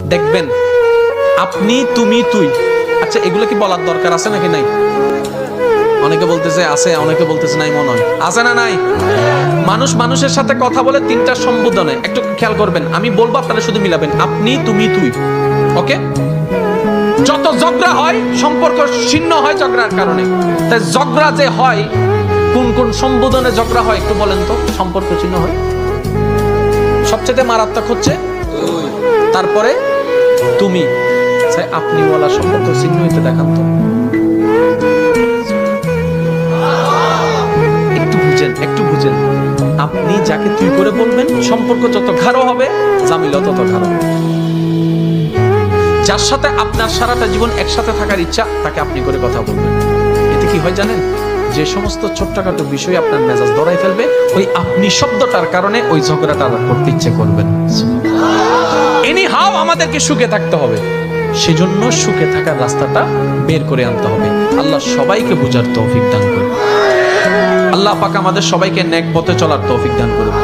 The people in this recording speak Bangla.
দেখবেন আপনি, তুমি, তুই, আচ্ছা এগুলো কি বলার দরকার আছে নাকি নাই? অনেকে বলতেছে আছে, অনেকে বলতেছে নাই। মনে হয় আছে না নাই? মানুষ মানুষের সাথে কথা বলে তিনটা সম্বোধনে, একটু খেয়াল করবেন। আমি বলবো, আপনারা শুধু মিলাবেন, আপনি, তুমি, তুই। ওকে? যত ঝগড়া হয়, সম্পর্ক ছিন্ন হয় ঝগড়ার কারণে। তাই ঝগড়া যে হয়, কোন কোন সম্বোধনে ঝগড়া হয় একটু বলেন তো, সম্পর্ক ছিন্ন হয়? সবচেয়ে মারাত্মক হচ্ছে তারপরে তুমি। আপনি বলা সম্পর্ক ছিন্ন হইতে দেখান তো। একটু বুঝেন। আপনি যাকে তুই করে বলবেন, সম্পর্ক যত গাঢ় হবে, জামিলা তত গাঢ়। যার সাথে আপনার সারাটা জীবন একসাথে থাকার ইচ্ছা, তাকে আপনি করে কথা বলবেন। এতে কি হয় জানেন? যে সমস্ত ছোট্টখাটো বিষয় আপনার মেজাজ ধরাই ফেলবে, ওই আপনি শব্দটার কারণে ওই ঝগড়াটা করতে ইচ্ছে করবেন। এনি হাও আমাদেরকে সুখে থাকতে হবে, সেজন্য সুখে থাকার রাস্তাটা বের করে আনতে হবে। আল্লাহ সবাইকে বুঝার তৌফিক দান করুন। আল্লাহ পাক আমাদের সবাইকে নেক পথে চলার তৌফিক দান করুন।